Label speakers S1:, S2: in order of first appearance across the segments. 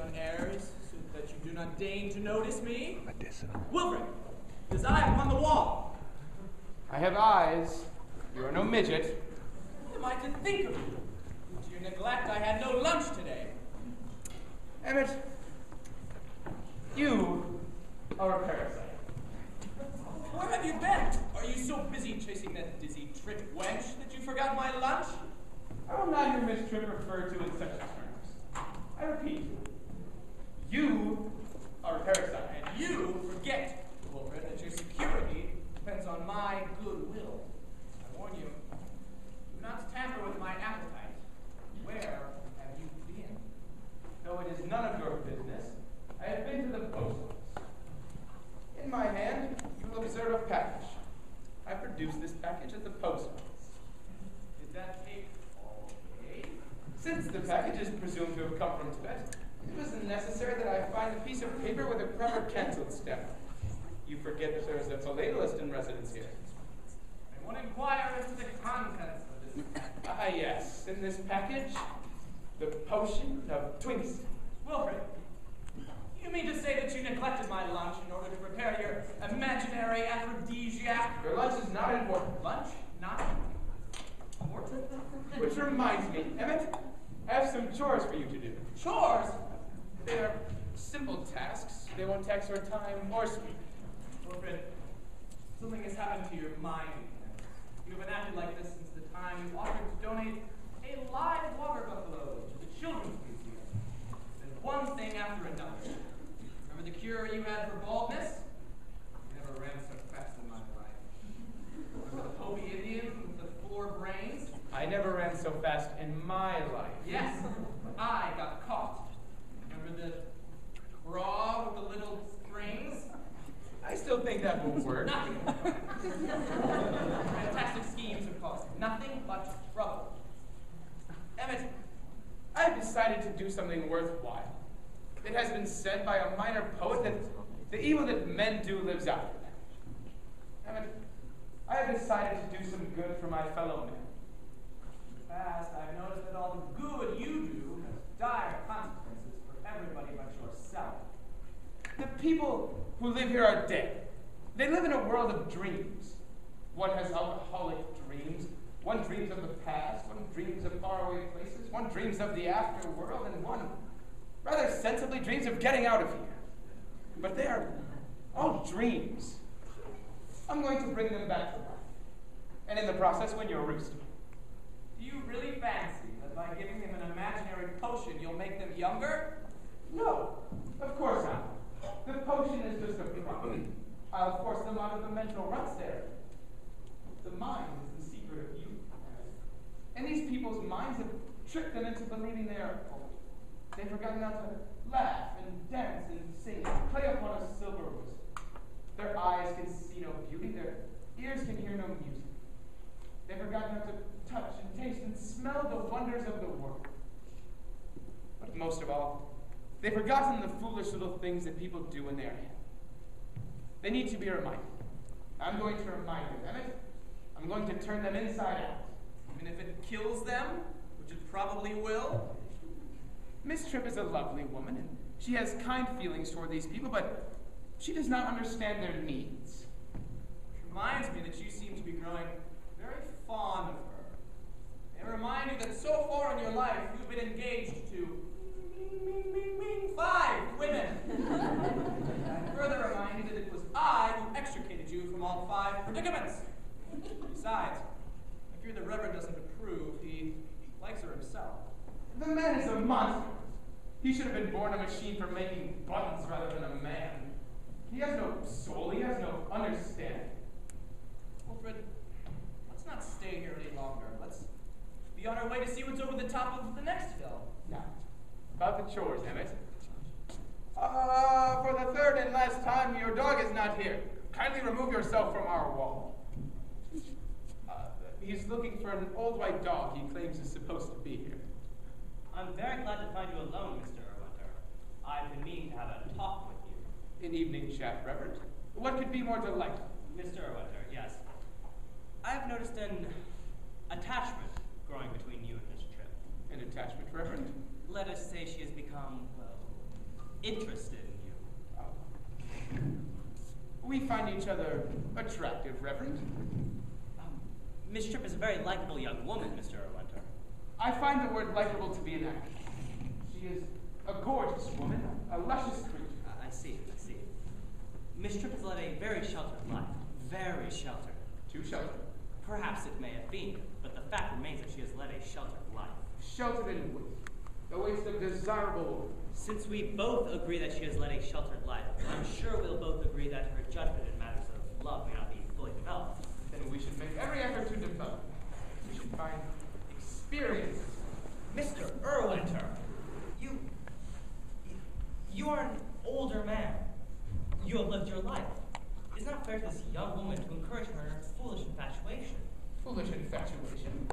S1: on airs, so that you do not deign to notice me?
S2: Medicinal.
S1: Wilfred, his eye upon the wall.
S3: I have eyes. You are no midget.
S1: What am I to think of you? Due to your neglect, I had no lunch today.
S3: Emmett, you are a parasite.
S1: Where have you been? Are you so busy chasing that dizzy trick wench that you forgot my lunch?
S3: I will not hear Miss Tripp referred to in such terms. I repeat, you are a parasite.
S1: And you forget, Wilfred, that your security depends on my goodwill. I warn you, do not tamper with my appetite. Where have you been?
S3: Though it is none of your business, I have been to the post office. In my hand, you will observe a package. I produced this package at the post office.
S1: Did that take all day?
S3: Since the package is presumed to have come from Tibet, it was necessary that I find a piece of paper with a proper cancelled stamp. You forget that there is a philatelist in residence here.
S1: I want to inquire as to the contents of this.
S3: Ah, yes. In this package, the potion of Twinks.
S1: Wilfred, you mean to say that you neglected my lunch in order to prepare your imaginary aphrodisiac?
S3: Your lunch is not important.
S1: Lunch? Not important?
S3: Which reminds me, Emmett, I have some chores for you to do.
S1: Chores?
S3: They are simple tasks. They won't tax your time or speed.
S1: Wilfred, something has happened to your mind. You have been acting like this since the time you offered to donate a live water buffalo to the Children's Museum. Then one thing after another. Remember the cure you had for baldness? You never ran so fast in my life. Remember the Hopi Indians with the 4 brains?
S3: I never ran so fast in my life.
S1: Yes, I got caught. Remember the bra with the little strings?
S3: I still think that will work.
S1: Nothing. Fantastic schemes have caused nothing but trouble.
S3: Emmett, I've decided to do something worthwhile. It has been said by a minor poet that the evil that men do lives after them. Emmett, I have decided to do some good for my fellow men.
S1: In the past, I've noticed that all the good you do has dire consequences for everybody but yourself.
S3: The people who live here are dead. They live in a world of dreams. One has alcoholic dreams. One dreams of the past. One dreams of faraway places. One dreams of the afterworld. And one, rather sensibly, dreams of getting out of here. But they are all dreams. I'm going to bring them back to life. And in the process, win your rooster.
S1: Do you really fancy that by giving them an imaginary potion, you'll make them younger?
S3: No, of course not. The potion is just a prop. I'll force them out of the mental rut there. The mind is the secret of youth. And these people's minds have tricked them into believing they are old. They've forgotten how to laugh and dance and sing and play upon a silver whistle. Their eyes can see no beauty. Their ears can hear no music. They've forgotten how to touch and taste and smell the wonders of the world. But most of all, they've forgotten the foolish little things that people do when they are young. They need to be reminded. I'm going to remind them, Emmett. I'm going to turn them inside out.
S1: Even if it kills them, which it probably will?
S3: Miss Tripp is a lovely woman, and she has kind feelings toward these people, but she does not understand their needs.
S1: Which reminds me that you seem to be growing very fond of her. May I remind you that so far in your life, you've been engaged to 5 women. I further remind you that it was I who extricated you from all 5 predicaments. Besides, I fear the Reverend doesn't approve. He likes her himself.
S3: The man is a monster. He should have been born a machine for making buttons rather than a man. He has no soul. He has no understanding.
S1: Wilfred, let's not stay here any longer. Let's be on our way to see what's over the top of the next hill.
S3: Now, about the chores, Emmett. For the 3rd and last time, your dog is not here. Kindly remove yourself from our wall. He's looking for an old white dog he claims is supposed to be here.
S4: I'm very glad to find you alone, Mr. Erwinter. I've been meaning to have a talk with you.
S3: An evening chat, Reverend. What could be more delightful?
S4: Mr. Erwinter, yes. I have noticed an attachment growing between you and Miss Tripp.
S3: An attachment, Reverend?
S4: Let us say she has become, well, interested in you.
S3: We find each other attractive, Reverend.
S4: Miss Tripp is a very likable young woman, Mr. Erwinter.
S3: I find the word likable to be inaccurate. She is a gorgeous woman, a luscious creature.
S4: I see. Miss Tripp has led a very sheltered life. Very sheltered.
S3: Too sheltered.
S4: Perhaps it may have been, but the fact remains that she has led a sheltered life.
S3: Sheltered in waste. A waste of desirable.
S4: Since we both agree that she has led a sheltered life, I'm sure we'll both agree that her judgment in matters of love may not be fully developed.
S3: Then we should make every effort to develop. We should find experience.
S4: Mr. Erwinter, you are an older man. You have lived your life. It's not fair to this young woman to encourage her in her foolish infatuation.
S3: Foolish infatuation?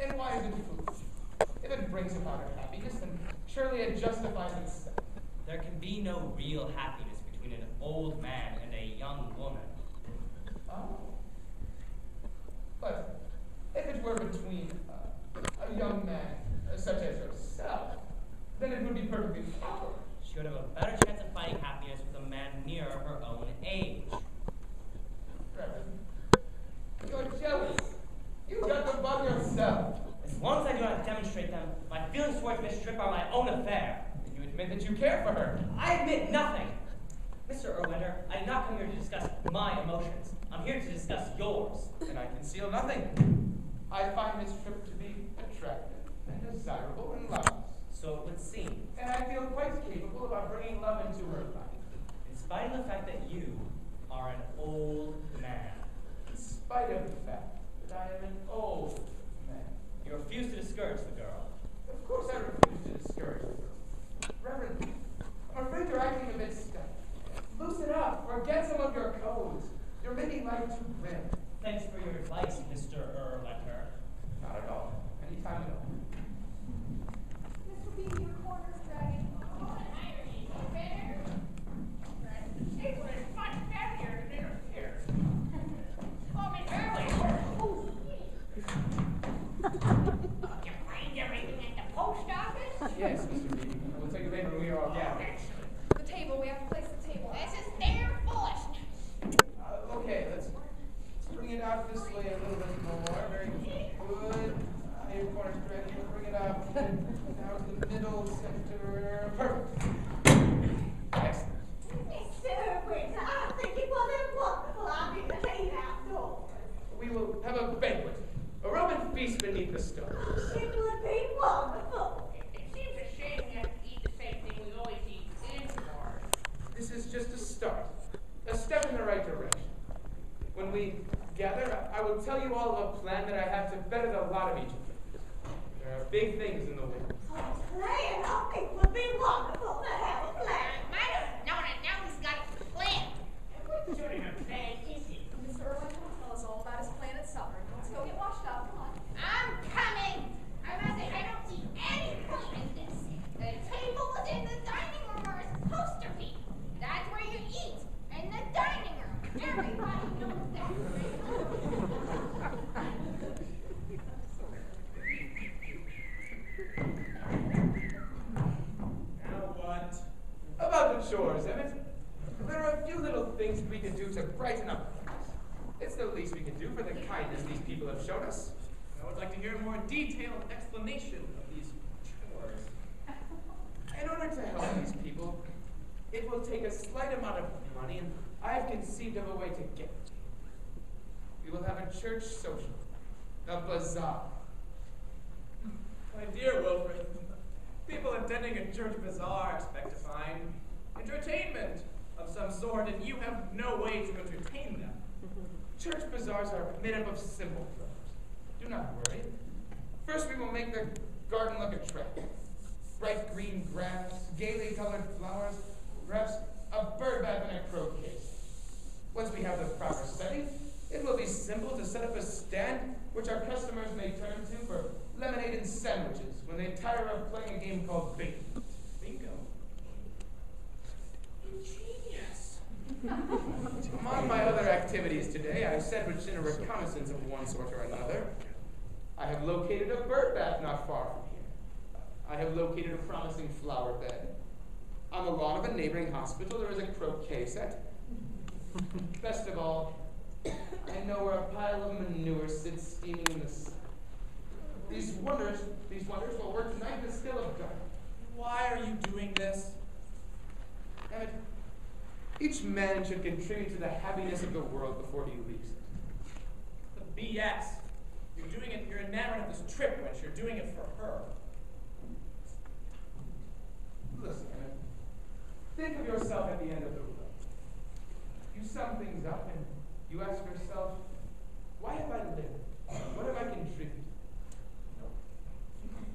S3: And why is it foolish? If it brings about her happiness, then surely it justifies itself.
S4: There can be no real happiness between an old man and a young woman.
S3: Oh. But if it were between a young man such as yourself, then it would be perfectly proper.
S4: She would have a better chance of finding happiness with a man near her own age.
S3: Reverend, you're jealous. You got them by yourself.
S4: As long as I do not demonstrate them, my feelings towards Miss Tripp are my own affair.
S3: You admit that you care for her.
S4: I admit nothing. Mr. Erwinter, I did not come here to discuss my emotions. I'm here to discuss yours.
S3: And I conceal nothing. I find Miss Tripp to be attractive and desirable and lovely.
S4: So it would seem.
S3: And I feel quite capable of bringing love into her life.
S4: In spite of the fact that you are an old man.
S3: In spite of the fact that I am an old man.
S4: You refuse to discourage the girl.
S3: Of course I refuse to discourage the girl. Reverend, I'm afraid you're acting a bit stiff. Loosen up, or get some of your codes. You're making life too grim.
S4: Thanks for your advice, Mr. Erwinter.
S3: Not at all. Anytime at all.
S2: Mr. B, your corner's ready. Oh, an irony. Better. The table is much heavier than it appears. Oh, Miss Hurley. You find everything at the post office?
S3: Yes, Mr. Reed. I will tell you later when we are all gathered.
S2: The table. We have to place the table. This is their foolishness.
S3: Okay, let's bring it out this way a little bit more. Very good. Your corner's ready. We'll bring it out. Now to the middle center. Perfect. Excellent.
S5: Mr. Winter, I think it was a wonderful opportunity outdoors.
S3: We will have a banquet. A Roman feast beneath the stars.
S5: It would be wonderful.
S2: It seems a shame we have to eat the same thing we always eat indoors.
S3: This is just a start. A step in the right direction. When we gather, I will tell you all of a plan that I have to better the lot of each of you. There are big things in the way.
S5: Oh, plan, I think would be wonderful to have a plan.
S2: Might have known it. Now he's got a plan. What sort of a plan is it?
S6: Mr. Erwin will tell us all about his plan at supper. Let's go get washed up. Come on.
S2: I'm coming. I must say, I don't see any point in this. The table was in the dining room where it's supposed to be. That's where you eat, in the dining room. Everybody knows that.
S1: Now what?
S3: About the chores, Emmett. There are a few little things we can do to brighten up things. It's the least we can do for the kindness these people have shown us.
S1: I would like to hear a more detailed explanation of these chores.
S3: In order to help these people, it will take a slight amount of money, and I have conceived of a way to get it. We will have a church social, a bazaar.
S1: My dear Wilfred, people attending a church bazaar expect to find entertainment of some sort, and you have no way to entertain them.
S3: Church bazaars are made up of simple flowers. Do not worry. First, we will make the garden look attractive. Bright green grass, gaily colored flowers, perhaps a bird bath and a croquet. Once we have the proper setting, it will be simple to set up a stand which our customers may turn to for lemonade and sandwiches when they tire of playing a game called bingo.
S1: Bingo. Ingenious.
S3: Among my other activities today, I sandwiched in a reconnaissance of one sort or another. I have located a bird bath not far from here. I have located a promising flower bed. A On the lawn of a neighboring hospital, there is a croquet set. Best of all, I know where a pile of manure sits steaming in the sun. These wonders will work tonight in the still of dark.
S1: Why are you doing this?
S3: And each man should contribute to the happiness of the world before he leaves it.
S1: The BS. You're doing it, you're enamored of this trip, Winch. You're doing it for her.
S3: Listen, Emmett. Think of yourself at the end of the road. You sum things up and you ask yourself, why have I lived? What have I contributed?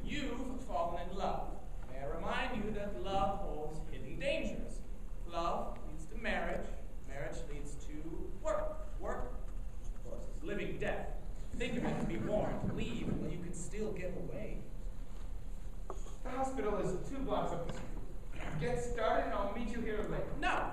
S1: You've fallen in love. May I remind you that love holds hidden dangers. Love leads to marriage. Marriage leads to work. Work, of course, is living death. Think of it and be warned. Leave while you can still get away.
S3: The hospital is 2 blocks up the street. Get started and I'll meet you here later.
S1: No.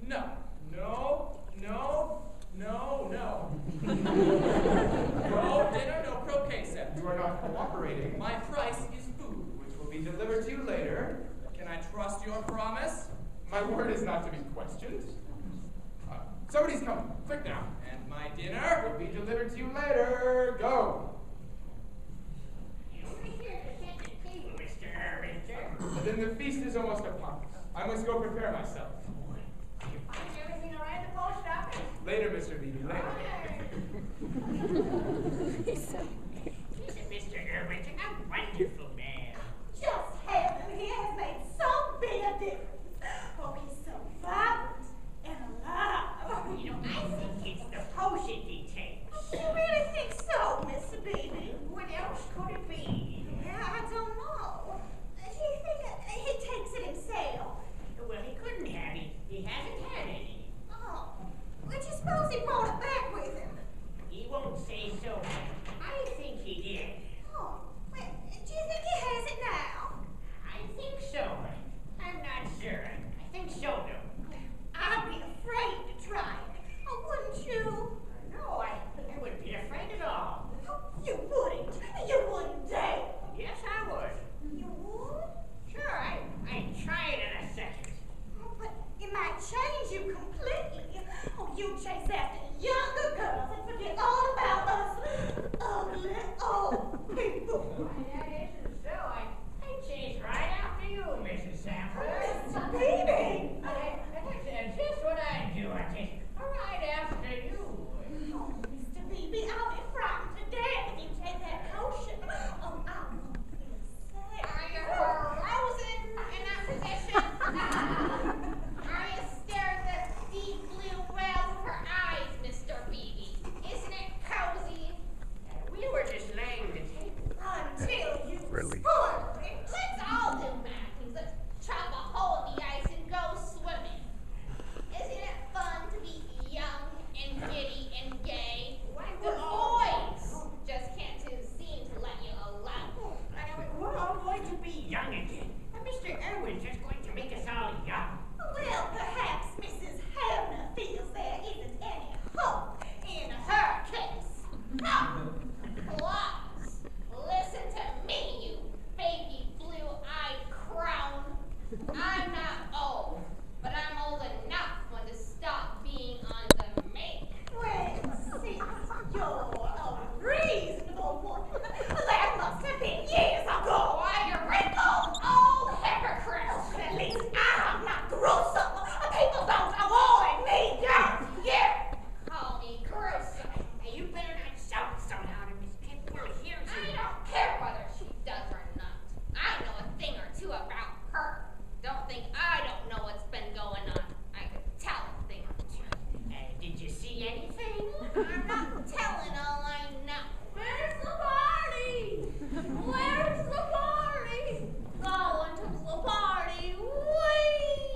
S1: No. No. No. No. No. No dinner, no croquet set.
S3: You are not cooperating.
S1: My price is food.
S3: Which will be delivered to you later.
S1: Can I trust your promise?
S3: My word is not to be questioned. Somebody's coming. Quick now.
S1: And my dinner?
S3: Will be delivered to you later. Go. But then the feast is almost upon us. I must go prepare myself.
S5: Everything all right at the post office?
S3: Later, Mr. Beebe, later.
S7: Mr. Irwin, a wonderful man.
S5: Just heaven, he has made so big a difference. Oh, he's so vibrant and alive.
S7: You know, I think it's the potion he takes.
S5: You really think so, Mr. Beebe?
S7: What else could it be?
S5: Yeah, I don't know. Do you think he takes it himself?
S7: Well, he couldn't have it. He hasn't had any.
S5: Oh, would you suppose he brought it back with him?
S7: He won't say so. I think he did.
S5: Oh, well, do you think he has it now?
S7: I think so. I'm not sure. I think so, though.
S5: I'd be afraid to try it. Oh, wouldn't you?
S7: No, I wouldn't be afraid at all.
S5: Oh, you wouldn't. You wouldn't dare.
S7: Yes, I would.
S5: You would?
S7: Sure, I'd try it in a second.
S5: Oh, but it might change you completely. Oh, you chase after younger girls and forget all about us ugly old people.
S7: Why, that isn't so. I chased right after you, Mrs. Sanford.
S5: Mr. Beebe.
S7: That's just what I do. I chase right after you.
S5: Oh, Mr. Beebe, I'll be frightened to death if you take that potion. Oh, I won't feel safe.
S2: Are you frozen in that position? Are you staring at the deep blue wells of her eyes, Mr. Beebe? Isn't it cozy?
S7: We were just laying the table.
S5: Until you
S8: Really?
S5: spoil it.
S2: Let's all do math. Let's chop a hole in the ice and go swimming. Isn't it fun to be young and giddy and gay? The boys just can't seem to let you alone.
S7: We're all going to be young again. Mr. Irwin's just going to make us all young.
S5: Well, perhaps Mrs. Hamner feels there isn't any hope in her case.
S2: Plus, listen to me, you baby blue-eyed crown. I'm not old, but I'm old enough when to stop being on the make.
S5: Well, since you're a reasonable woman, that must have been years ago.
S2: Why, you wrinkled old hypocrite!
S5: At least I'm not gruesome. People don't avoid me down here.
S2: Call me gruesome.
S7: Hey, you better not shout so loud in this pit. We'll hear
S2: I
S7: you.
S2: don't care whether she does or not. I know a thing or two about her. Don't think I don't know what's been going on. I could tell a thing or two.
S7: Did you see anything?
S2: I'm not telling all I know.
S5: Where's the party? Where's the party? Going to the party. Whee!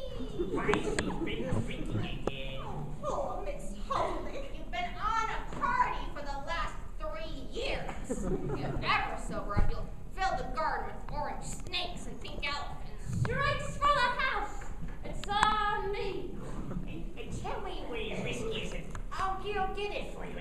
S7: Why, she's been drinking again.
S5: Oh, poor Miss Holy.
S2: You've been on a party for the last 3 years. If you're ever sober up, you'll fill the garden with orange snakes and pink elephants.
S5: Drinks for the house. It's on me.
S7: Tell me where your whiskey is and I'll get it for you.